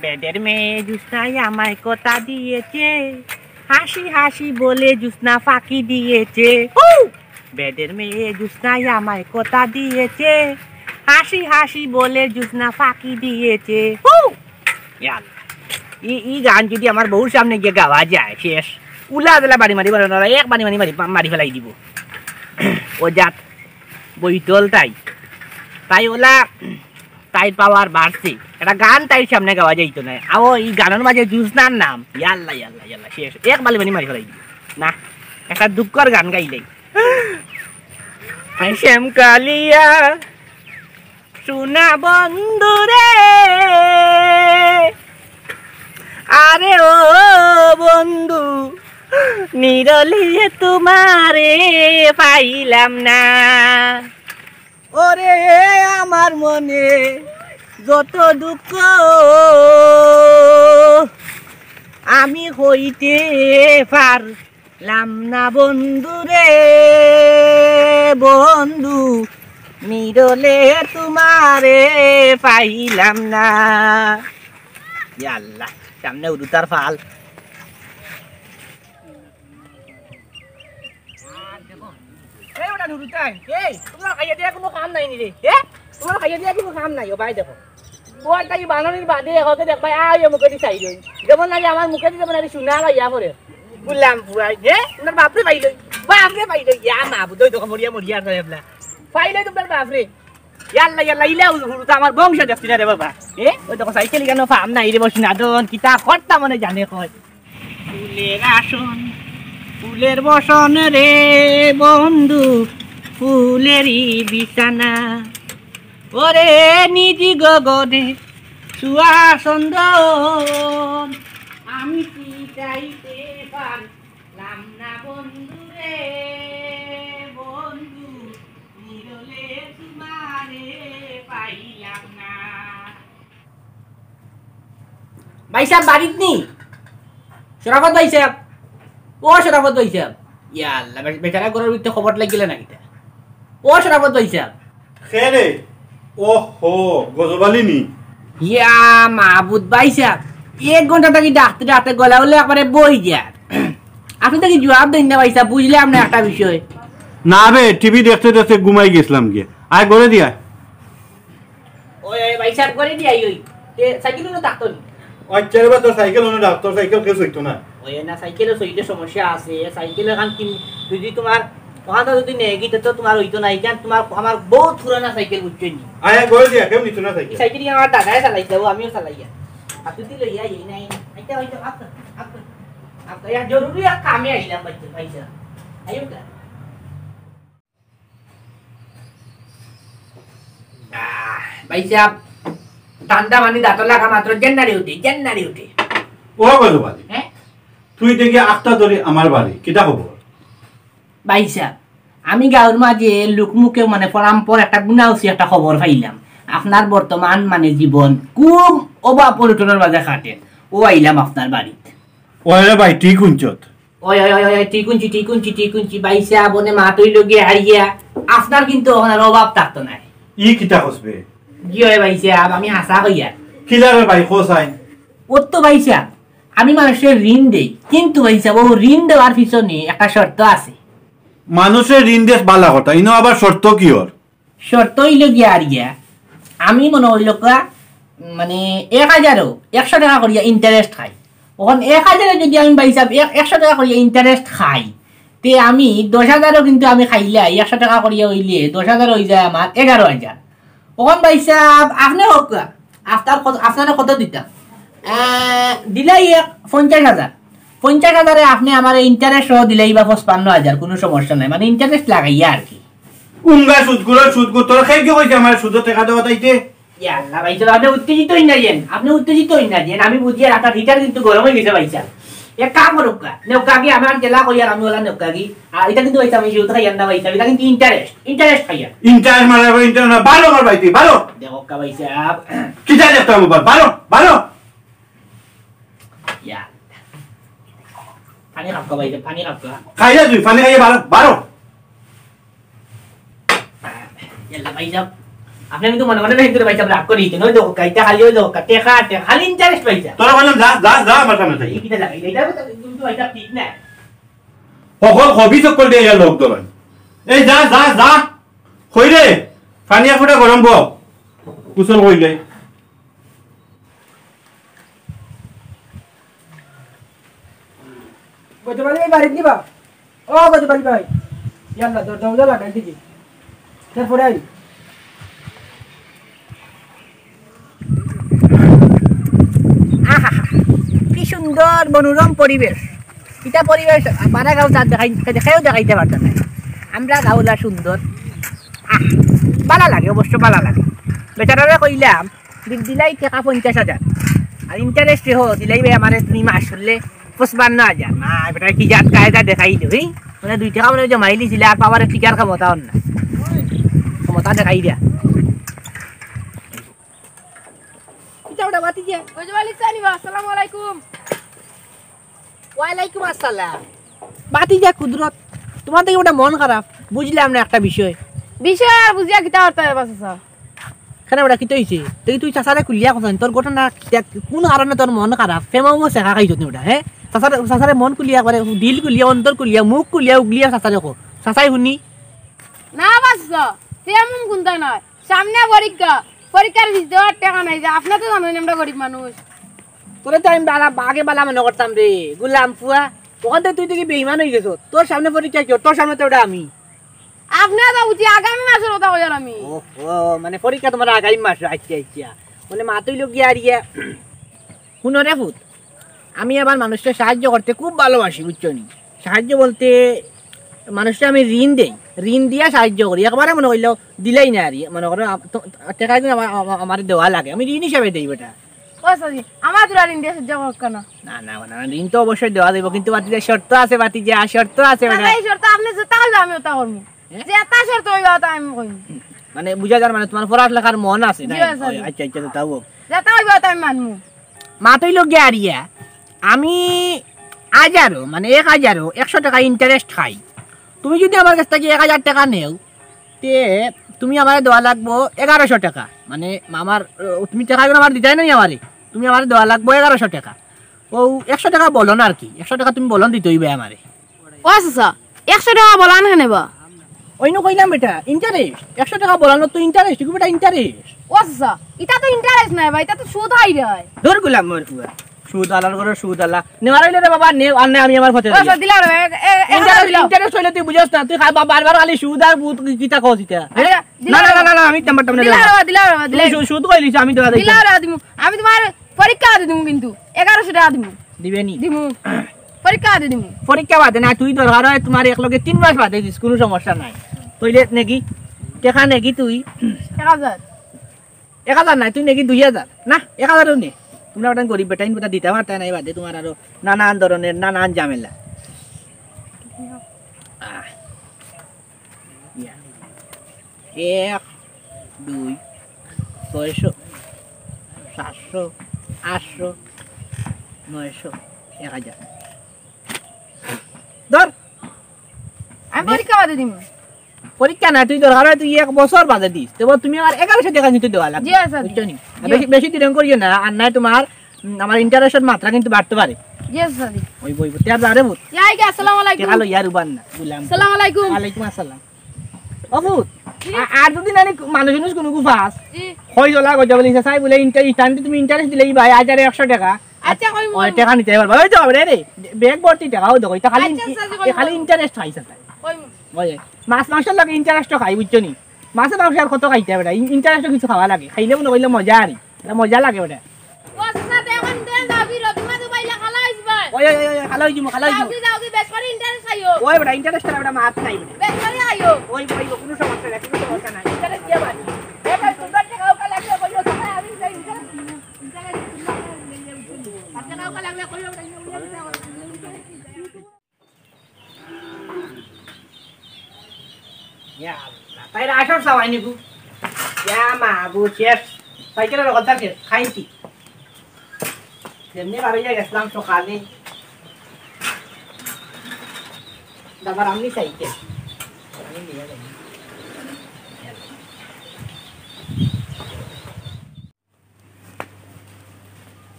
বেদের মেয়ে জুসনাই আমায় কথা দিয়েছে, হাসি হাসি বলে জুসনা ফাঁকি দিয়েছে। বেদের মেয়ে জুসনাই আমায় কথা দিয়েছে, হাসি হাসি বলে জুসনা ফাঁকি দিয়েছে। ই গান যদি আমার বউর সামনে গিয়ে গাওয়া যায় শেষ উলা দিলা বাড়ি মারি এক বাড়ি মারি মারি ফেলাই দিব। ও যাত বইতল তাই ওলা তাই পাওয়ার বাড়ছে, একটা গান তাই সামনে গাওয়া যাইতো না। আও এই গানের মাঝে জুসনার নাম ইয়াল্লা ইয়াল্লা ইয়াল্লা শেষ এক বালি মারি ফেলাই দিব না। একটা দুঃখর গান গাইলে শ্যাম কালিয়া সোনা বন্ধু রে, আরে ও বন্ধু নিরলিয়ে তোমারে পাইলাম না। ওরে আমার মনে যত দুঃখ আমি হইতে পারলাম না বন্ধু রে, বন্ধু নিরলে তোমারে পাইলাম না। আল্লাহ সামনে উদুতার ফাল। তোমার খাইয়া দিয়া কোনো কাম নাই নি রে, তোমার খাইয়া দিয়া কোনো কাম নাই। ও ভাই দেখো ওর তাই বানানির বাদে হতে দেখ ভাই আয় মুখে দি চাই যেমন না আমার মুখে দি যেমন শুনা ইয়া করে বললাম পুরাই তোমার বাপরে পাইলো বাপরে পাইলো ইয়া মা বুঝই দেখো মরিয়া মরিয়া সাহেবলা পাইলে তোমার বাপরে ইয়াল্লা ইয়াল্লা ইলা হুরুতা আমার বংশ দেখছি না রে বাবা। ওই দেখো সাইকেল কেন ফাম নাই রে বসি নাদন কিতা কর্তা মনে জানে কয় ফুলের আসন ফুলের বসন রে বন্ধু ফুলেরই বিছানা, ওরে নিজি গগনে সুয়া সন্দন আমি কি চাইতে পারলাম না বন্ধু রে, বন্ধু নিরলে তোমারে পাইলাম না। ভাই সাহেব বাড়িত নি? শরাফত ভাই সাহেব, ও শরাফত ভাই সাহেব, ইয়া আল্লাহ বেচারা ঘরের ভিতরে খবর লাগিলে না কিটা? ও শরাফত ভাই সাহেব খেরে ওহো গজবালিনি ইয়া মাহবুদ ভাই সাহেব 1 ঘন্টা থেকে ডাকতে ডাকতে গলা হলে একবারে বই যায়। আপনি তো কি জবাব দেন না ভাই সাহেব, বুঝলাম না একটা বিষয়। না রে টিভি দেখতে দেখতে ঘুমাই গেছিলাম গিয়ে আয় করে দিয়া। ওই ভাই সাহেব করে দিয়া ওই সাইকেল তো ডাকতো নি? আচ্ছা রে তোর সাইকেল ওনে ডাক্তার সাইকেল কেউ হইতো না। ওই না সাইকেলের সইতে সমস্যা আছে, সাইকেলের কান কি যদি তোমার ওখানে যদি নেগি তো তোমার হইতো না। এইখান তোমার আমার বহুত পুরানা সাইকেল বুঝছেন নি? আয় করে দিয়া কেউ নিতো না সাইকেল। সাইকেল আমার দাদাই চালাইছে আমিও চালাইয়া আপনি দিলে ইয়া এই নাই আইতা হইতো আপনার আপনার ইয়া জরুরি কামে আইলাম ভাই সাহেব আইও কা ভাই সাহেব ঠান্ডা মানে দাঁত লাগা মাত্র জান্নারি উঠে। ও গজবালি তুই দেখি আটটা ধরে আমার বাড়ি কিটা খবর? ভাই সাহেব আমি গাঁর মাঝে লোকমুখে মানে পরাম্পর একটা গুনাউসি একটা খবর পাইলাম আপনার বর্তমান মানে জীবন খুব অভাব পরিটনের মাঝে কাটেন, ও আইলাম আপনার বাড়িতে। ওরে ভাই ঠিক হুঁচত ওই ঠিকুঞ্চি ভাই সাহেব ওনে মা তৈল গিয়ে হারিয়া আপনার কিন্তু ওনার অভাব থাকতো না। ই কিটা খসবে কি হয় ভাই সাহেব আমি হাসা কইয়া কিলারে ভাই খোসাই ও তো ভাই সাহেব আমি মানুষের ঋণ দেই, কিন্তু ভাই সাহেব ও ঋণ দেওয়ার পিছনে একটা শর্ত আছে। মানুষের ঋণ দেশ বালা কথা ইনো আবার শর্ত কি ওর? শর্ত হইল গিয়া আর গিয়া আমি মনে হইল মানে 1,100 টাকা করিয়া ইন্টারেস্ট খাই। ওখান 1,000 যদি আমি ভাই সাহেব 100 টাকা করিয়া ইন্টারেস্ট খাই তে আমি 10,000 কিন্তু আমি খাইলে 100 টাকা করিয়া হইলে 10,000 হয়ে যায় আমার 11,000। ওখান ভাই সাহেব আপনি হোক আপনার কত দিতাম দিলাই 50,000 আপনি আমার ইন্টারেস্ট সহ দিলেই বা 55,000 কোনো সমস্যা নাই, মানে ইন্টারেস্ট লাগাইয়া আর কি। উঙ্গা সুদ তোর খাই কি কইছে আমার সুদ টাকা দেওয়া তাইতে ইয়াল্লাহ ভাই সাহেব আপনি উত্তেজিত হই না যেন আমি বুঝি আর আপনার হিটার কিন্তু গরম হয়ে গেছে ভাই সাহেব। এক কাম করুক নেউকাগি আমার জেলা কই আর আমি ওলা নেউকাগি আর এটা কিন্তু ভাই সাহেব আমি সুদ খাইয়া না ভাই সাহেব, এটা কিন্তু ইন্টারেস্ট খাইয়া ইন্টারেস্ট মানে ইন্টারেস্ট না ভালো কর ভাই তুই ভালো দেখো কা ভাই সাহেব কি জানি একটা মোবাইল ভালো ইয়া পানি খাও ভাই পানি খাও খাইয়া তুই পানি খাইয়া ভালো ইয়াল্লাহ ভাই সাহেব আপনি কিন্তু মনে মনে হিন্দুর পয়সা রাগ করি নই দেখো কাইটা খালি হই দেখো টেকা টেকা খালি ইন্টারেস্ট পয়সা তোরা বললাম যা যা যা আমার সামনে থেকে এই কিটা লাগাই এটা কিন্তু এটা ঠিক না সকল হবি সকল দিয়ে গেল লোক ধরেন এই যা যা যা কই রে পানিয়া ফুটা গরম বক কুশল কইলে গতবালি বাড়ি দিবা ও গতবালি ভাই ইয়াল্লা দরজা লাগাই দিছি তারপরে আই কি সুন্দর মনোরম পরিবেশ এটা পরিবেশ বারা গাঁও দেখাইও দেখাইতে পারতাম না আমরা গাঁওলা সুন্দর ভালো লাগে অবশ্য ভালো লাগে বেচারারে কইলাম দিলাই টাকা 50,000 আর ইন্টারেস্ট দিলাই আমার তুমি মাস করলে 55,000 না বেটা কি জাত কায়দা দেখাই দিই মানে 2 টাকা মানে জমাই লিছিল আর পাওয়ার ফিকার ক্ষমতা না ক্ষমতা দেখাই দিয়া ওটা বাতি দিয়া গজওয়ালি সানিবা আসসালামু আলাইকুম ওয়ালাইকুম আসসালাম বাতি যা কুদরত তোমার থেকে ওটা মন খারাপ বুঝলাম না একটা বিষয় বিষয় আর বুঝিয়া কিতা করতে পারছ স্যার কেন ওটা কিতো হইছে তুই চাচারে কুলিয়া কথা তোর ঘটনা কোন কারণে তোর মন খারাপ ফেমাও শেখা খাইছ তুমি ওটা হ্যাঁ চাচারে মন কুলিয়া করে দিল কুলিয়া অন্তর কুলিয়া মুখ কুলিয়া উগলিয়া চাচারে কো চাচাই শুনি না বাস তেমন কোনটা নয় সামনে পরীক্ষার ফিস দেওয়ার টাকা নাই যে আপনার তো জানেন আমরা গরিব মানুষ তোরে তো আমি বাগে বালা মনে করতাম রে গুলাম ফুয়া ওখান থেকে তুই দেখি বেইমান হয়ে গেছো তোর সামনে পরীক্ষা কি তোর সামনে তো ওটা আমি আপনার তো বুঝি আগামী মাসের কথা কইলাম আমি ও মানে পরীক্ষা তোমার আগামী মাস আচ্ছা আচ্ছা মানে মাতুই লোক গিয়া রিয়া শুনো রে ফুট আমি আবার মানুষকে সাহায্য করতে খুব ভালোবাসি বুঝছো নি সাহায্য বলতে মানুষকে আমি ঋণ দিয়া সাহায্য করি একবারে মনে করলেও দিলেই না আর মনে করো টাকা দিন আমার দেওয়া লাগে আমি ঋণ হিসাবে দিই বেটা ও সাজি আমার তোরা ঋণ দিয়ে সহ্য করক কেন না না না ঋণ তো অবশ্যই দেওয়া দেবো কিন্তু বাতিজা শর্ত আছে বাতিজা শর্ত আছে বেটা এই শর্ত আপনি যেটা হইবে আমি ওটা করব যে এটা শর্ত হইবে ওটা আমি কইব মানে বুঝা যার মানে তোমার পড়ালেখার মন আছে না আচ্ছা আচ্ছা তো তাও যেটা হইবে ওটা আমি মানমু মাতুই লোক গিয়া রিয়া আমি 1000 মানে 100 টাকা ইন্টারেস্ট খাই তুমি যদি আমার কাছ থেকে 1000 টাকা নেও তে তুমি আমার দেওয়া লাগবো 1100 টাকা মানে আমার তুমি টাকাগুলো আমার দিতে নাই আমারে তুমি আমার দেওয়া লাগবো 1100 টাকা ও 100 টাকা বলো না আর কি 100 টাকা তুমি বলন দিতে হইবে আমারে ও চাচা 100 টাকা বলান হেনেবা ওই নো কইলাম বেটা ইন্টারেস্ট 100 টাকা বলানো তো ইন্টারেস্ট কি বেটা ইন্টারেস্ট ও চাচা এটা তো ইন্টারেস্ট নাই ভাই এটা তো সুদ হাই রে ধর গুলাম মোর পুরা সুদ আলার করে সুদ আলা নেওয়ার হইলে রে বাবা নে আর না আমি আমার ফতে ও দিলা রে ইন্টারেস্ট হইলে তুই বুঝছ না তুই বারবার খালি সুদ আর বুত কিটা কস এটা না না না না আমি নাম্বারটা মনে দিলা সুদ কইলিস আমি টাকা দেই দিলা রে দিমু আমি তোমার পরীক্ষা দিমু কিন্তু 1100 টাকা দিমু দিবে নি দিমু পরীক্ষা দিমু পরীক্ষা বাদে না তুই দরকার হয় তোমার এক লগে 3 মাস বাদে দিস কোনো সমস্যা নাই কইলে নাকি টাকা নাকি তুই 1000 নাই তুই নাকি 2000 না 1000 নে তোমরা ওটা গরিব বেটাইন বেটা দিতে পারতে নাই বাদে তোমার আরো নানান ধরনের নানান ঝামেলা 1 2 600 700 800 900 1000 ধর আমি পরীক্ষা বাদে দিমু পরীক্ষা না তুই দরকার হয় তুই 1 বছর বাদে দিস তবে তুমি আর 1100 টাকা নিতে দেওয়া লাগবে জি স্যার বুঝছো নি বেশি বেশি দিন করিও না আর নাই তোমার আমার ইন্টারেস্টের মাত্রা কিন্তু বাড়তে পারে জি স্যার ওই বই তেয়ার দারে মুত ইয়াই গে আসসালামু আলাইকুম হ্যালো ইয়ার উবান না বললাম আসসালামু আলাইকুম ওয়ালাইকুম আসসালাম অবুত আর যদি না মানুষ মানুষ কোনো গুফাস জি কই জলা গজা বলি সাই বলে ইন্টারেস্ট তুমি ইন্টারেস্ট দিলেই ভাই 1100 টাকা আচ্ছা কই ওই টাকা নিতে পারবা ওই তো রে ব্যাগ ভর্তি টাকাও দেখো এটা খালি খালি ইন্টারেস্ট খাইছে তাই কই ওই মাছ মাংসের লাগে ইন্টারেস্ট খাই বুঝছো নি মাছে মাংস আর কত খাইতে বেটা ইন্টারেস্ট কিছু খাওয়া লাগে খাইলে মনে কইলে মজা আরি এটা মজা লাগে বেটা ও সাথে এখন দেন দাবি রবিমা দুবাইলা খালা আসবে ওই খালা হইজিমু দাও বেশ করে ইন্টারেস্ট আইও ওই বেটা ইন্টারেস্ট বেটা মাছ খাই বেটা বেশ করে আইও ওই কোনো সমস্যা নাই কোনো সমস্যা নাই ইন্টারেস্ট দিয়া বাড়ি এটা সুন্দর টাকাও কা লাগলে কইও সময় আমি যাই ইন্টারেস্ট টাকাও কা লাগলে কইও Ya, তাই আসর সবাই নিবু ইয়া মা বুঝেস সাইকেলের কথা কে খাইছি এমনি বাড়িয়ে গেছিলাম সকালে দাবার আমি সাইকেল আমি নিয়ে যাই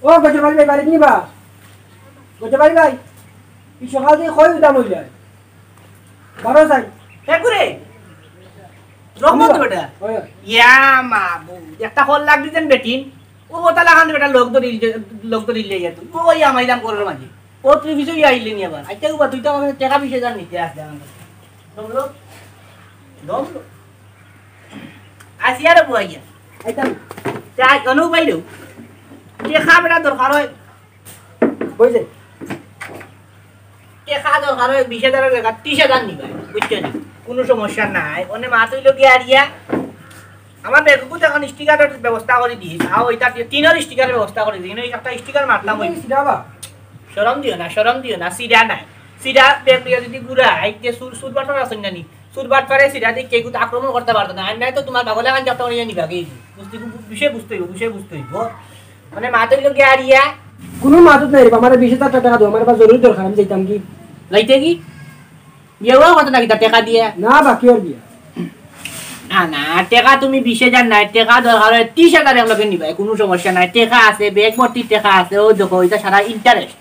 ও গজর বাড়ি ভাই বাড়ি নিবা গজর বাড়ি ভাই এই সকাল থেকে খই উদাম হইল বারো যাই একুরে রহমত বেটা ইয়া মাবু একটা হল লাগ দিতেন বেটিন ও বতা লাগান বেটা লোক ধরি লিয়ে যেত ওই আমাইলাম করার মাঝে ও তুই কিছু আইলে নি আবার আইতে উবা তুই তো আমাকে টাকা 20,000 নিতে আসবে আমার দমলো দমলো আসিয়ারে বুয়াইয়া আইতাম চাই অনু পাইলো টেকা বেটা দরকার হয় কইছে টেকা দরকার হয় 20,000 টাকা 30,000 নিবে বুঝছেন কোনো সমস্যা নাই ওনে মা তুই লোক আরিয়া আমার বেগুকু তখন স্টিকারের ব্যবস্থা করে দিস আর ওইটা তিনের স্টিকারের ব্যবস্থা করে দিস একটা স্টিকার মারলাম ওই সিরাবা শরম দিও না সিডা নাই সিডা বেগ দিয়ে যদি গুড়া আইতে সুর বাটর আসেন না নি সুর বাটরে সিডা দিয়ে কেউ আক্রমণ করতে পারতো না আর নাই তো তোমার বাগলে গান যাত্রা নিয়ে নিবা গেই বিষয় বুঝতে হইব মানে মা তুই লোক আরিয়া কোনো মাতুত নাই রে আমার 20,000 টাকা দাও আমার জরুরি দরকার আমি যাইতাম কি লাইতে কি বিয়েও কত নাকি টাকা দিয়ে না বাকি আর বিয়া না টাকা তুমি 20,000 নাই টাকা দরকার 30,000 একলগে নিবা কোনো সমস্যা নাই টাকা আছে ব্যাগ ভর্তি টাকা আছে ও দেখো এটা সারা ইন্টারেস্ট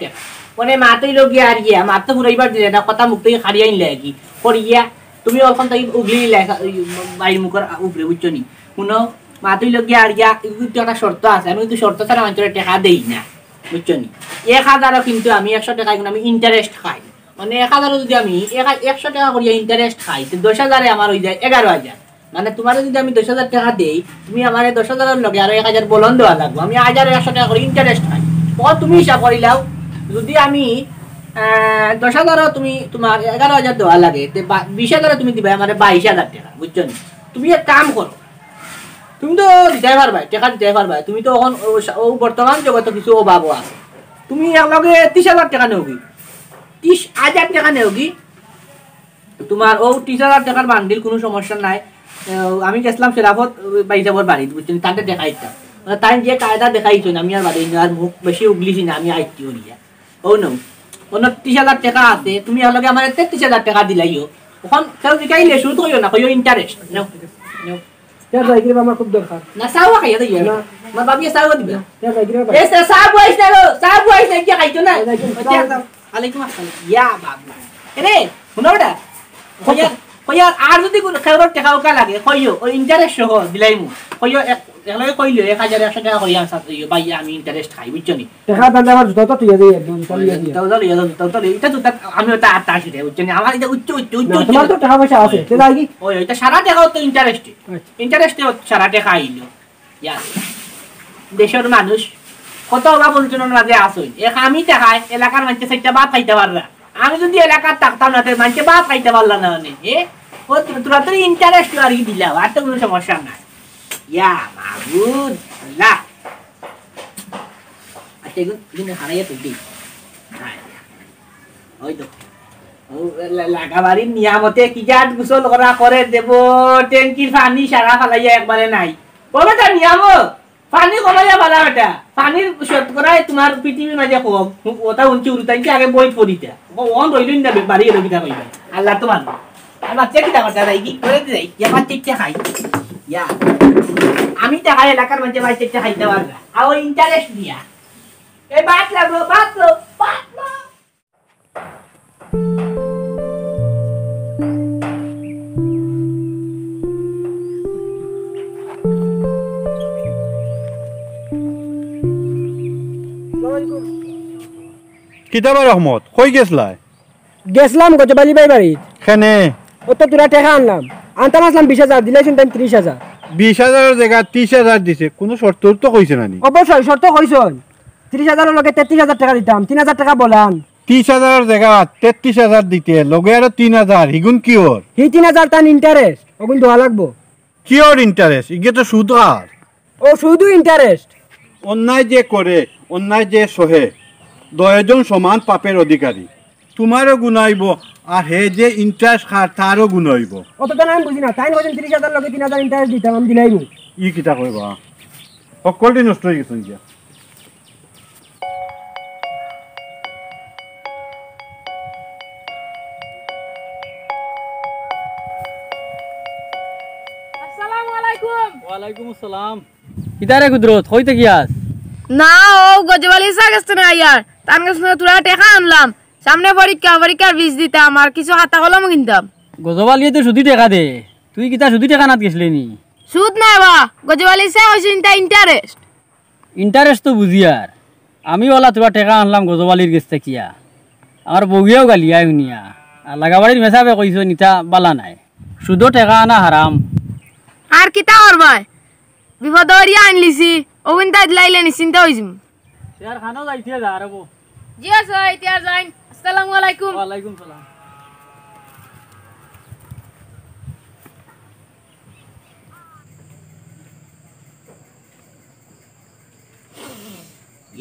টাকা মানে মাতই লগিয়া আর গিয়া মাত তো পুরাইবার দিলে না কথা মুখ থেকে খাড়িয়ে আনলে কি করিয়া তুমি অলখন তাই উগলি বাইর মুখর উপরে বুঝছো নি শুনো মাতই লগিয়া আর গিয়া কিন্তু একটা শর্ত আছে আমি কিন্তু শর্ত ছাড়া অঞ্চলে টাকা দেই না বুঝছো নি 1,000 কিন্তু আমি 100 টাকা কিন্তু আমি ইন্টারেস্ট খাই মানে 1,000 যদি আমি 100 টাকা করিয়া ইন্টারেস্ট খাই তো 10,000 আমার হয়ে যায় 11,000 মানে তোমার যদি আমি 10,000 টাকা দেই তুমি আমার 10,000 লগে আর 1,000 বলন দেওয়া লাগবে আমি 1,100 টাকা করে ইন্টারেস্ট খাই তুমি হিসাব করিলাও যদি আমি 10,000 তুমি তোমার 11,000 দেওয়া লাগে 20,000 তুমি দিবা আমার 22,000 টাকা বুঝছো নি তুমি এক কাম করো তুমি তো দিতে পারবা টাকা দিতে পারবা তুমি তো এখন ও বর্তমান জগতে কিছু অভাব আছে তুমি একলগে 30,000 টাকা নেওগি 30,000 টাকা নেওগি তোমার ও 30,000 টাকার বান্ডিল কোনো সমস্যা নাই আমি গেছিলাম সেরাফত বাইজাবর বাড়ি বুঝছেন তাদের দেখাইতাম তাই যে কায়দা দেখাইছো আমি আর বাড়ি আর মুখ বেশি উগলিছি না আমি আইতি হরিয়া ও নো 29,000 টাকা আছে তুমি একলগে আমার 33,000 টাকা দিলাইও এখন কেউ জিকাইলে শুরু করিও না কইও ইন্টারেস্ট নাও তার যাই কিরে আমার খুব দরকার না সাওয়া খাইয়া দিও না মা বাবিয়া সাওয়া দিবে তার যাই কিরে এ সাবু আইছে কি খাইতো না আলাইকুম আসসালাম ইয়া বাবা রে শুনোটা কইয়া আর যদি কোন খেলর টাকাও কা লাগে কইও ওই ইন্টারেস্ট সহ দিলাইমু কইও একলগে কইলো 1,100 টাকা কইয়া সাথে ভাই আমি ইন্টারেস্ট খাই বুঝছো নি টাকা দাম আমার জুতা তো তুই দেই একদম চালিয়ে দিয়া তো এটা তো আমি ওটা 88 টাকা বুঝছো নি আমার এটা উচ্চ তোমার তো টাকা পয়সা আছে তে যাই কি ওই এটা সারা টাকা তো ইন্টারেস্টে সারা টাকা আইলো ইয়া দেশের মানুষ কত অভাব অনটনের মাঝে আসই আমি দেখাই এলাকার মানুষ সেটা বাদ খাইতে পারলা আমি যদি এলাকার থাকতাম না মানুষ বাদ খাইতে পারলাম না মানে ও তোরা তো ইন্টারেস্ট আর কি দিলাম আর তো কোনো সমস্যা নাই ইয়া মাবুদ আল্লাহ আচ্ছা এগুলো হারাইয়া তুই দিই ওই তো লাগাবাড়ির নিয়ামতে কি জাত গোসল করা করে দেব ট্যাঙ্কির পানি সারা ফালাইয়া একবারে নাই বলো তার নিয়ামত পানি কমাইয়া ভালা বেটা পানির শতকরাই তোমার পৃথিবীর মাঝে কম ওটা উঞ্চি উড়তাইকে আগে বই পড়িতে ওন রইলই না বাড়ি এলো কিটা কইবা আল্লাহ তো মানবো আর বাচ্চা কিটা করতে যাই কি করে যাই ইয়া বাচ্চা খাই ইয়া আমি টাকা এলাকার মাঝে বাচ্চা খাইতে পারবা আর ওই ইন্টারেস্ট দিয়া এই বাতলো কিতাবা রহমত কই গেছলাই গেছলাম গজবালি ভাই বাড়ি খেনে ও তো তোরা টাকা আনলাম আনতাম আসলাম 20,000 দিলাইছেন তাই 30,000 20,000 জায়গা 30,000 দিছে কোনো শর্ত তো কইছে নানি অবশ্যই শর্ত কইছন 30,000 লগে 33,000 টাকা দিতাম 3,000 টাকা বলান 30,000 জায়গা 33,000 দিতে লগে আর 3,000 হিগুন কিওর হি 3,000 টান ইন্টারেস্ট ওগুন দেওয়া লাগবো কিওর ইন্টারেস্ট ইগে তো সুদ আর ও শুধু ইন্টারেস্ট অন্যায় যে করে অন্যায় যে সহে দয়জন সমান পাপের অধিকারী তোমারও গুনাইব আর হে যে ইন্টারেস্ট খার তারও গুনাইব অতটা আমি বুঝি না তাই বলেন 30,000 লগে 3,000 ইন্টারেস্ট দিতাম আমি দিলাইমু ই কিতা কইবা সকলটি নষ্ট হয়ে গেছে গিয়া আসসালামু আলাইকুম ওয়ালাইকুম আসসালাম কিদারে কুদরত হইতে কি আস না ও গজবালি চা গেছে না ইয়ার তার কাছে তোরা টাকা আনলাম সামনে পরীক্ষার বীজ দিতাম আর কিছু খাতা কলম কিনতাম। গজবালিয়ে তো সুদি টাকা দে, তুই কিতা সুদি টাকা নাত গেছিলি নি? সুদ নাই বা গজবালি চা হইছে ইন্টারেস্ট। ইন্টারেস্ট তো বুঝি আর আমি ওলা তোরা টাকা আনলাম গজবালির গেছ কিয়া আমার বউয়েও গালিয়াই শুনিয়া আর লাগাবাড়ির মেসাবে কইছো নিতা বালা নাই, সুদও টাকা আনা হারাম। আর কিতা করবাই বিপদ হরিয়া আনলিছি ওগুন তাই লাইলে নিশ্চিন্তা হইছিম। আর খানো যাইতে যা আরবো। জি আছে এতিয়া যাইন। আসসালামু আলাইকুম। ওয়ালাইকুম সালাম।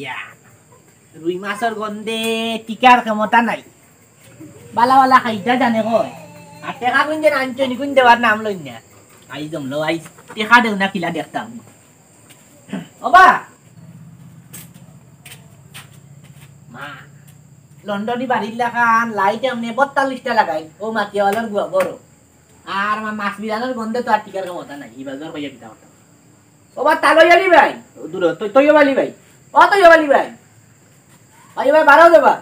ইয়া রুই মাছের গন্ধে টিকার ক্ষমতা নাই, বালা বালা খাইতা জানে কয় আর টেকা কোন যে আনছো নি কোন দেওয়ার নাম লই না আই জমলো আই টেকা দেও না কিলা দেখতাম। ওবা মা লন্ডনী বাড়ির লাখান লাইট এমনি 42টা লাগাই ও মাকিয়াওয়ালার গুয়া বড় আর আমার মাছ বিরানোর গন্ধে তো আর টিকার ক্ষমতা নাই এই বাজার পাইয়া দিতে পারতাম। ওবা তালই আলি ভাই দূর তুই বালি ভাই ও তুই বালি ভাই ভাই ভাই বাড়াও দেবা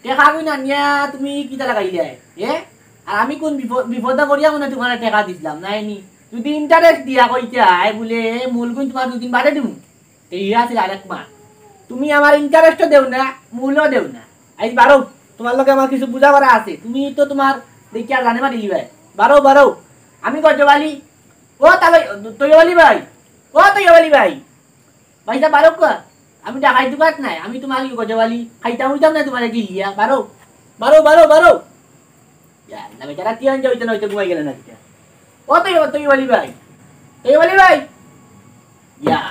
টেকা কই না নিয়া তুমি কিতা লাগাইলে আর আমি কোন বিপদে করিয়া মনে তোমার টেকা দিছিলাম নাই নি যদি ইন্টারেস্ট দিয়া কইতা বলে মূল গুণ তোমার 2 দিন বাদে দিমু এই আছে আরেক মাস তুমি আমার ইন্টারেস্টও দেও না মূলও দেও না আই বারো তোমার লগে আমার কিছু বুঝা করা আছে তুমি তো তোমার দেখিয়া জানে মা দিলি ভাই বারো বারো আমি গজবালি ও তাহলে তৈবালি ভাই ও তৈবালি ভাই ভাইটা বারো কর আমি ডাকাই দুকাত নাই আমি তোমার গজবালি খাইতাম হইতাম না তোমার গিলিয়া বারো বারো বারো বারো না বেচারা কি আনছে হইতে না হইতে ঘুমাই গেলে না ও তৈবালি ভাই তৈবালি ভাই ইয়া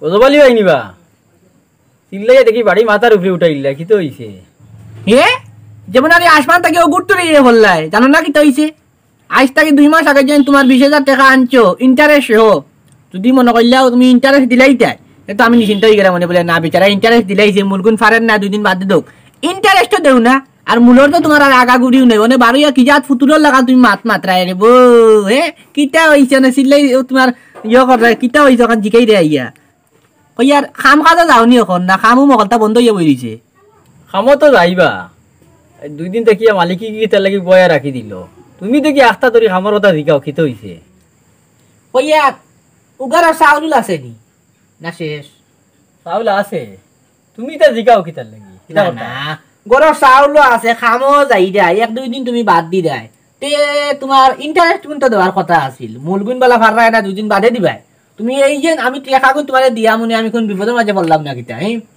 গজবালি হয় নিবা চিল্লাইয়া দেখি বাড়ি মাথার উপরে উঠাইলা কি তো হইছে? যেমন আরে আসমান থেকে ও গুড় তুলে বললাই জানো না কি তো হইছে আজ থেকে 2 মাস আগে যেন তোমার 20,000 টাকা আনছো ইন্টারেস্ট হো যদি মনে করলাও তুমি ইন্টারেস্ট দিলাই তাই তো আমি নিশ্চিন্ত হয়ে গেলাম মনে বলে না বেচারা ইন্টারেস্ট দিলাইছে মূলগুণ ফারেন না 2 দিন বাদ দে দোক ইন্টারেস্টও দেও না আর মূলর তো তোমার আর আগা গুড়িও নেই মানে বারোয়া কি জাত ফুতুরর লাগা তুমি মাত্রায় রে বো কিতা হইছে না চিল্লাই তোমার করে কিতা হইছে ওখান জিকাই রে আইয়া কই আর খাম খাজা যাওনি এখন না খামও মকলটা বন্ধ হইয়া বই রইছে। খামো তো যাইবা 2 দিন দেখিয়া মালিকি কি তার লাগি বয়া রাখি দিল তুমি দেখি আস্তা ধরি খামর কথা জিকাও কি তো হইছে? কই আর উগার চাউল আছে নি না শেষ? চাউল আছে তুমি তা জিকাও কি তার লাগি না না গরর চাউলও আছে খামও যাই দেয় 1-2 দিন তুমি বাদ দি দেয় তে তোমার ইন্টারেস্ট কিন্তু দেওয়ার কথা আছিল মূলগুণ বেলা ফাররায় না 2 দিন বাদে দিবাই তুমি এই যে আমি টাকা কোন তোমারে দিয়া মনে আমি কোন বিপদের মাঝে পড়লাম না কিতা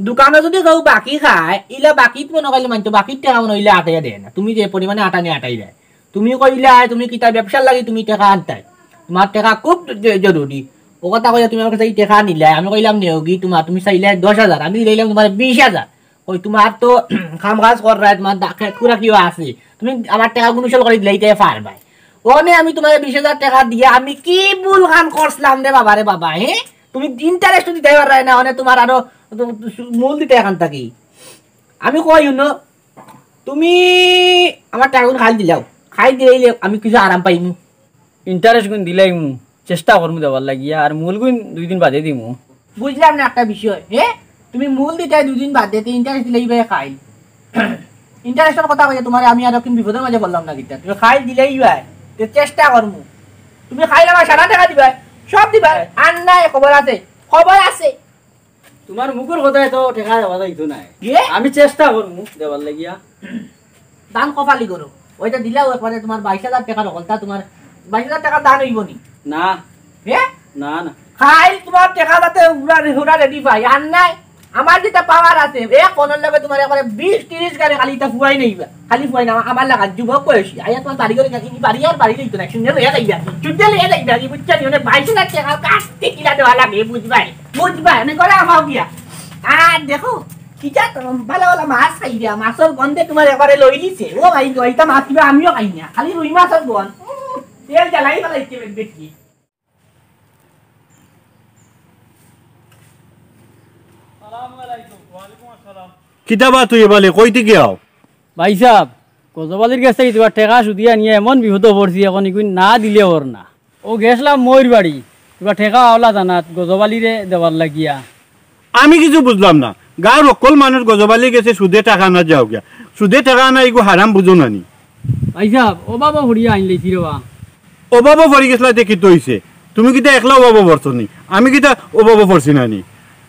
দোকানে যদি কেউ বাকি খায় ইলা বাকিত মনে কইলে মানতো বাকির টাকা মনে হইলে আটাইয়া দেয় না তুমি যে পরিমাণে আটা নিয়ে আটাই দেয় তুমি কইলা তুমি কিতা ব্যবসার লাগি তুমি টাকা আনতাই তোমার টাকা খুব জরুরি ও কথা কইলা তুমি আমার কাছে টাকা নিলাই আমি কইলাম নেওগি তোমার তুমি চাইলে 10,000 আমি দিলাম তোমার 20,000 ওই তোমার তো কাম কাজ করায় তোমার পুরা কিও আছে তুমি আমার টাকা গুণশল করে দিলেই তাই পারবাই ওনে আমি তোমার 20,000 টাকা দিয়া আমি কি ভুল কাম করছিলাম রে বাবা রে বাবা তুমি ইন্টারেস্ট দিতে পারাই না ওনে তোমার আরো মূল দিতে এখন থাকি আমি কই ইউনো তুমি আমার টাকা খাই দিলাও খাই দিলে আমি কিছু আরাম পাইমু ইন্টারেস্ট গুণ দিলাই মু চেষ্টা করমু দেবার লাগিয়া আর মূল গুণ 2 দিন বাদে দিমু বুঝলাম না একটা বিষয় তুমি মূল দিতে 2 দিন বাদ দিতে ইন্টারেস্ট দিলেই ভাই খাই ইন্টারেস্টের কথা কইয়া তোমার আমি আর কি বিপদের মাঝে বললাম না কিতা তুমি খাই দিলেই ভাই চেষ্টা করমু তুমি খাইলে আমার সারা টাকা দিবা সব দিবা আর নাই খবর আছে তোমার মুখের কথা তো টাকা দেওয়া যাইতো না আমি চেষ্টা করমু দেবার লাগিয়া দান কপালি করো ওইটা দিলাও একবারে তোমার 22,000 টাকা রকলতা তোমার 22,000 টাকা দান হইব নি না না না খাই তোমার টাকা যাতে হুরা রেডি পাই আর নাই আমার যেটা পাওয়ার আছে কোনের লগে তোমার একবারে 20-30 গাড়ি খালি তা ফুয়াই নেইবা খালি ফুয়াই না আমার লাগা যুবক কইছি আয়া তোমার বাড়ি করে কাকি বাড়ি আর বাড়ি লইতো না শুনে লইয়া যাইবা চুদ্দে লইয়া যাইবা কি বুঝছা নি ওনে 22,000 টাকা কাটতে কিলা দেওয়া লাগে বুঝবা আমি করে আমাও গিয়া আর দেখো কিটা ভালো ভালো মাছ খাই দিয়া মাছের গন্ধে তোমার একবারে লই লিছে ও ভাই গইতা মাছ কিবা আমিও খাই না খালি রুই মাছের গন্ধ তেল জ্বালাই ফেলাইছে বেশি। কিতাবা তুই বলে কইতে গিয়াও ভাই সাহেব গজবালির কাছে তোমার টাকা সুদিয়া নিয়ে এমন বিপদ পড়ছি এখন এগুলো না দিলে ওর না ও গেছিলাম ময়ূর বাড়ি এবার ঠেকা আওলা জানাত গজবালিরে দেওয়ার লাগিয়া। আমি কিছু বুঝলাম না, গাঁর অকল মানুষ গজবালি গেছে সুদে টাকা না যাও গিয়া, সুদে টাকা না এগু হারাম বুঝো নানি। ভাই সাহেব ও বাবা হরিয়া আইন লেছি রে বা। অভাবও পড়ি গেছিলা দেখি তো হইছে, তুমি কিতা একলা অভাবও পড়ছো নি, আমি কিতা অভাবও পড়ছি নানি।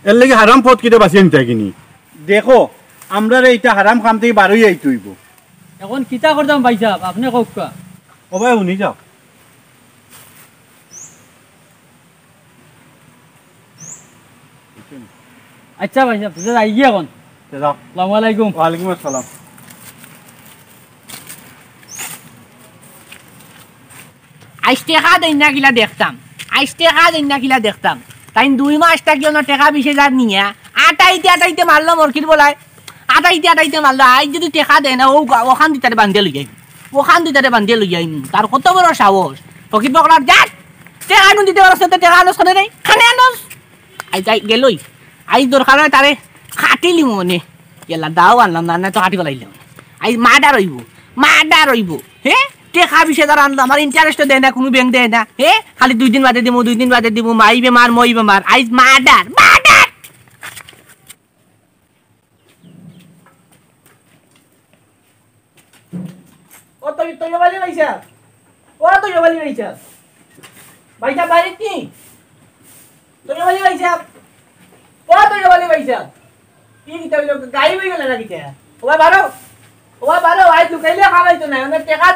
এর লাগে হারাম পথ কিতা বাঁচিয়ে নিতে কিনি। দেখো আমরা এইটা হারাম কাম থেকে বারোই আইতে হইব। এখন কিতা করতাম ভাই সাহেব আপনি কওক কা। ও ভাই শুনি যাও। আচ্ছা ভাই সাহেব তুই আই গিয়া এখন। যাও। আসসালামু আলাইকুম। ওয়ালাইকুম আসসালাম। আইস টেকা দেন না গিলা দেখতাম, আইস টেকা দেন না গিলা দেখতাম। তাই 2 মাস থাকি টেকা 20,000 নিয়ে আটাইতে মারলো মরকির বলায়, আটাইতে মারলো। আই যদি টেকা দেয় না ওখান দিতারে বান্ধিয়ে লই যাই, ওখান দিতারে বান্ধিয়ে লই যাই। তার কত বড় সাহস ফকির বকরার যাক টেকা আনুন দিতে পারছ, টেকা আনস খানে নেই, খানে আনস। আই যাই গেলই, আই দরকার হয় তারে খাটিলি মনে গেলা দাও আনলাম না, তো খাটি পেলাইলাম। আই মাডা রইব হে। টেকা 20,000 আনলো, আমার ইন্টারেস্ট দেয় না, কোনো ব্যাংক দেয় না হে। খালি 2 দিন বাদে দিব, মাই বেমার মই বেমার। আইজ মাডার ও তুই বালি ভাইসা, ও তুই বালি ভাইসা, ভাইসা বাড়ি কি তুই বালি ভাইসা, ও তুই বালি ভাইসা কি কিতা হইলো গাই হই গেল না কিতা। ও বারো আই লুকাইলে খাবাইতো না, মানে টাকা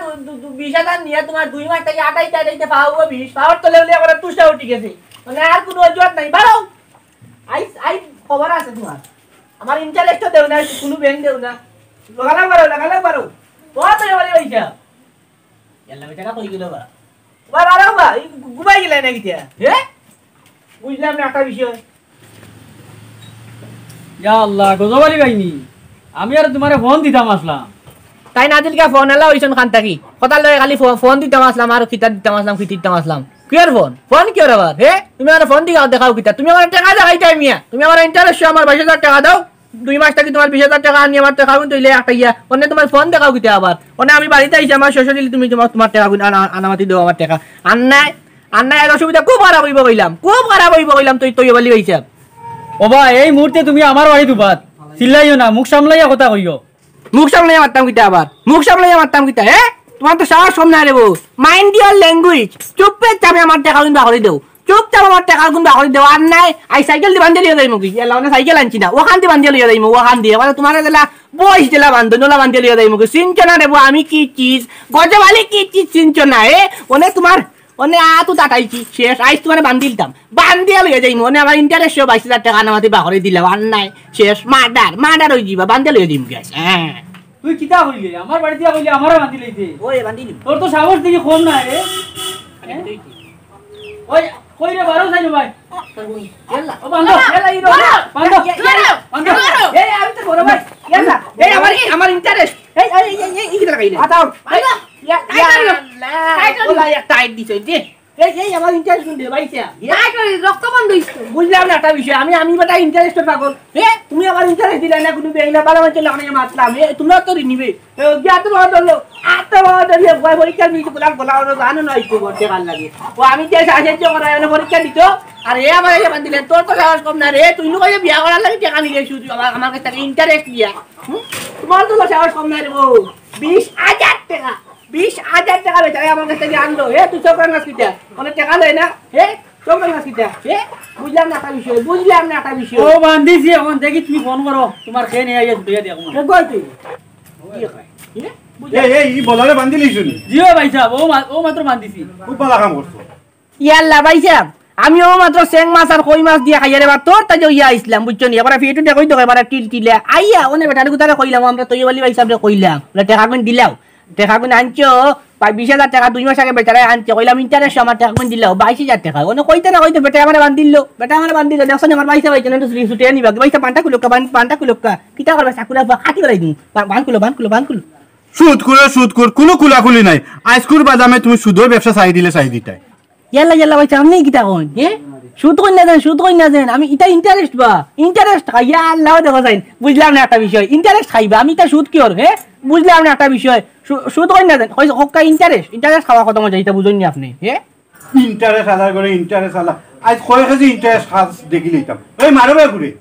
20,000 নিয়ে তোমার 2 মাস থেকে আটাইতে পাওয়া 20 পাওয়ার তো লেভেলে আবার তুষা উঠে গেছে, মানে আর কোনো অজুহাত নাই। বারো আই খবর আছে তোমার, আমার ইন্টারেস্ট দেও না, কোনো ব্যাংক দেও না, লাগালাম বারো। ও তুই বলি ভাইসা এলা টাকা কই গেল বা বারো বা ঘুমাই গেলে না কিতা হে। বুঝলাম না একটা বিষয়। ইয়া আল্লাহ গজবালি গাইনি, আমি আর তোমারে ফোন দিতাম আসলাম। তাই না দিলকা ফোন এলা হইছন খান থাকি কথা লয়, খালি ফোন দিতাম আসলাম আর কিতা দিতাম আসলাম কিয়ার ফোন কিয়ার আবার হে। তুমি আমার ফোন দিগাও দেখাও কিতা, তুমি আমার টাকা দেখাই টাইম মিয়া, তুমি আমার ইন্টারেস্ট আমার 22,000 টাকা দাও। 2 মাস থাকি তোমার 20,000 টাকা আনি আমার টাকা কিন্তু ইলে একটা ইয়া অন্য তোমার ফোন দেখাও কিতা আবার। অন্য আমি বাড়িতে আইছি আমার শ্বশুর দিলি, তুমি তোমার টাকা আনামাতি দাও আমার টাকা। আন্নাই আর অসুবিধা খুব খারাপ হইব কইলাম তুই বলি হইছে। ও ভাই এই মুহূর্তে তুমি আমার বাড়ি দুবাত চিল্লাইও না, মুখ সামলাইয়া কথা কইও। মুখ সামলাইয়া মারতাম কিতা হে। তোমার তো সাহস কম না রে বউ, মাইন্ড ইওর ল্যাঙ্গুয়েজ। চুপচাপ আমি আমার টাকা গুণ বাকরি দেও, আর নাই আই সাইকেল দিয়ে বান্ধে লিয়ে যাইমু কি এলা না সাইকেল আনছি না, ওখান দিয়ে বান্ধে লিয়ে যাইমু, ওখান দিয়ে মানে তোমার এলা বয়স দিলা বান্ধনলা বান্ধে লিয়ে যাইমু কি চিনচনা রে বউ। আমি কি চিজ গজবালি কি চিজ চিনচনা হে। ওনে তোমার ওনে আতু দাটাইছি শেষ, আইস তোমার বান্ধিয়া লইয়া যাইমু। ওনে আমার ইন্টারেস্ট 22,000 টাকা নামাতে বাকরি দিলাম, আর নাই শেষ মার্ডার হই যাবা, বান্ধে লইয়া যাইমু গ্যাস। হ্যাঁ তুই কিতা কইলি আমার বাড়ি দিয়া কইলি আমারে বান্ধি লইতে, ওই বান্ধিলি তোর তো সাহস দেখি কম না রে। ওই কই রে বারো যাইলো ভাই এলা ও বান্ধো এই আমি তো বড় ভাই এলা এই আমার ইন্টারেস্ট এই কি লাগাইলে আতাও ওলা এক টাইট দিছে দে এই আমার ইন্টারেস্ট দে ভাইসা রক্ত বন্ধ হইছে। বুঝলাম না একটা বিষয়, আমি বেটা ইন্টারেস্ট পাগল হে। তুমি আমার ইন্টারেস্ট দিলে না, কোনো ব্যাংক না বালা মানতে লাগানে মাতলাম হে। তোমরা তো নিবে গিয়া তো বদলো আত্মা বদলে ভাই পরীক্ষা দিতে গোলা জানো না ইকো করতে ভাল লাগে। ও আমি যে সাহায্য করাই না পরীক্ষা দিত, আর এ আমার এই বাদ দিলে তোর তো সাহস কম না রে। তুই নকই বিয়া করার লাগে টাকা নিলে শুধু আমার কাছ থেকে ইন্টারেস্ট দিয়া। তোমার তো সাহস কম না রে বউ। 20,000 টাকা 20,000 টাকা বেচারে আমার কাছ থেকে আনলো হে। তুই চক্রান গাছ কিটা অনেক টাকা দেয় না হে, চক্রান গাছ কিটা হে। বুঝলাম না একটা বিষয় ও বান্ধিছি এখন দেখি তুমি ফোন করো, তোমার খেয়ে নিয়ে আইয়া দুইয়া দেখো কই তুই এই বলারে বান্ধি লইছুনি জিও ভাই সাহেব ও মাত্র বান্ধিছি। খুব ভালো কাম করছো। ইয়াল্লা ভাইসা আমিও মাত্র চেং মাছ আর কই মাছ দিয়ে খাইয়ারে বা তোর তাই ইয়া ইসলাম বুঝছো নি। এবার ফিটু দেখই তো এবার টিলে আইয়া ওনে বেটার গুতারে কইলাম আমরা তৈ বলি ভাই সাহেব কইলাম টাকা গুণ দিলাও, টাকা গুণ আনছো 20,000 টাকা 2 মাস আগে বেটারে আনছে, কইলাম ইন্টারেস্ট আমার টাকা গুণ দিলাও 22,000 টাকা। ওনে কইতে না কইতে বেটা আমার বান্ধিল, দেখছ আমার ভাই সাহেব আইছেন তো ছুটে নিবা ভাইসা পান্টা কুলকা কিটা করবে সাকুলা কাটি করাই দিন বানকুলো সুদ কর কোনো কুলাকুলি নাই। আইসকুর বাদামে তুমি সুদের ব্যবসা চাই দিতাই ইয়াল্লা ভাইসা আপনি কিটা কইন হে। সুদ কই না দেন আমি এটা ইন্টারেস্ট খাইয়া আল্লাহ দেখো যাইন। বুঝলাম না একটা বিষয়, ইন্টারেস্ট খাইবা আমি তা সুদ কি ওর হে। বুঝলাম না একটা বিষয়, সুদ কই না দেন হক্কা ইন্টারেস্ট খাওয়া কত মজা এটা বুঝুন নি আপনি হে। ইন্টারেস্ট আদার করে ইন্টারেস্ট আলা আজ কয় কেজি ইন্টারেস্ট খাস দেখি লইতাম এই মারবে ঘুরে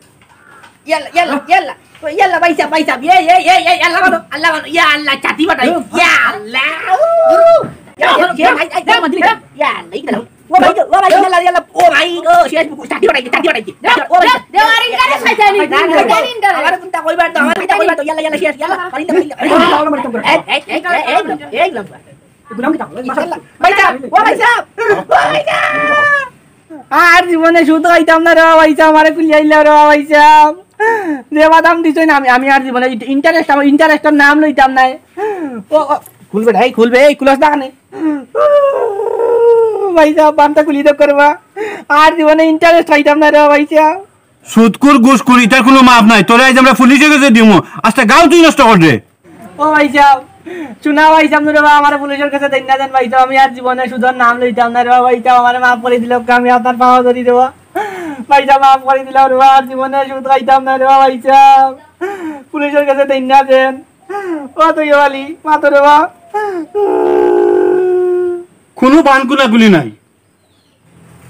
Yalla, yalla, yalla. Yalla, baisa, baisa. Yalla, mano. Allah, mano. Yalla, chati batai. Yalla. Yalla, ikut dalam. Wah, baik, yalla, yalla. Oh, baik. Oh, sih, chati batai. Oh, baik. দেওয়ার interest খাইতে নি interest Agar pun tak koi bantu, agar kita koi bantu. Yalla, yalla, sih, yalla. Paling. গুলাম কি থাকলো Baisa, wah, baisa. Baisa. আর জীবনে শুধু আইতাম না রে ভাইসা আমারে কুলিয়াইলা রে ভাইসা দেবা দাম দিছই না আমি আর জীবনে ইন্টারেস্টের নাম লইতাম না ও খুলবে ভাই খুলবে এই কুলাস দাগানে ভাইসা বানটা খুলি দে করবা আর জীবনে ইন্টারেস্ট খাইতাম না রে ভাইসা সুদকুর ঘুষকুর এটার কোনো মাপ নাই তোরা আজ আমরা পুলিশে কাছে দিমু আজকে গাঁও তুই নষ্ট কর রে ও ভাইসা চুনা ভাইসা রে বাবা আমার পুলিশের কাছে দেন না দেন ভাইসা আমি আর জীবনে সুদর নাম লইতাম না রে ভাইসা আমারে মাফ করে দিল আমি আপনার পাওয়া ধরি দেব ভাইসা মাফ করে দিলাম রে আর জীবনে সুদ খাইতাম না রে ভাইসা পুলিশের কাছে দেন না দেন ও তুই ওয়ালি মাতো রে বাবা কোনো বানকুনাগুলি নাই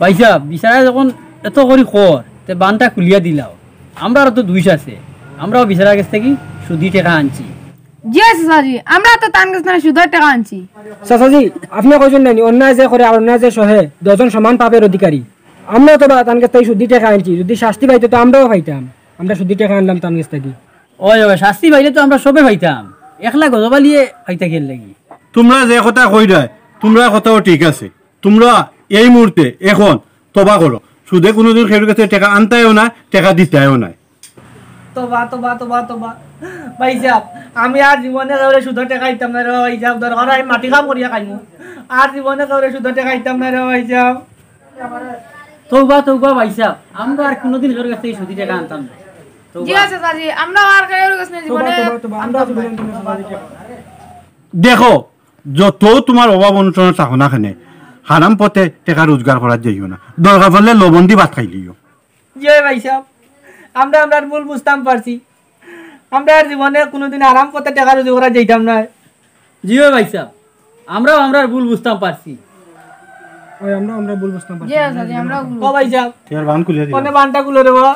পয়সা বিচারা যখন এত করি কর তে বানটা খুলিয়া দিলাও আমরাও তো দুইশ আছে আমরাও বিচারা কাছ থেকে সুদি টাকা আনছি জি চাচাজি আমরা তো তান কাছ থেকে সুদের টাকা আনছি চাচাজি আপনি কইছেন নানি অন্যায় যে করে আর অন্যায় যে সহে দুজন সমান পাপের অধিকারী আমরা তো তান কাছ থেকে সুদি টাকা আনছি যদি শাস্তি পাইতো তো আমরাও পাইতাম আমরা সুদি টাকা আনলাম তান কাছ থেকে ওই শাস্তি পাইলে তো আমরা সবে পাইতাম একলা গজবালিয়ে পাইতা খেল লাগি তোমরা যে কথা কই রায় তোমরা কথাও ঠিক আছে তোমরা এই মুহূর্তে এখন তবা করো সুদে কোনোদিন খেলোর কাছে টাকা আনতেও না টাকা দিতেও না তোবা তোবা তোবা তোবা ভাই সাহেব আমি আর জীবনে কাউরে সুদের টাকা দিতাম না রে ভাই সাহেব দরকার আমি মাটি কাম করিয়া খাইমু আর জীবনে কাউরে সুদের টাকা দিতাম না রে ভাই সাহেব তৌবা তৌবা ভাইসা আমরা আর কোনোদিন খেলোর কাছ থেকে সুদি টাকা আনতাম না জি চাচাজি আমরা আর কারোর কাছে জীবনে আমরা জীবনে দেখো যত তোমার অভাব অনটন চাকো না খানে হারাম পথে টাকা রোজগার করার যাইও না দরকার পড়লে লবণ দি ভাত খাইলিও জি ভাই সাহেব আমরা আমরার ভুল বুঝতাম পারছি আমরা আর জীবনে কোনোদিন আরাম করতে টাকা রোজগার করা যাইতাম না জিও ভাইসা আমরাও আমরার ভুল বুঝতাম পারছি আমরা ভুল বুঝতাম পারছি জি চাচাজি আমরা ও ভাই সাহেব তোমার বান খুলে দিও কোনে বানটা গুলো রে বাবা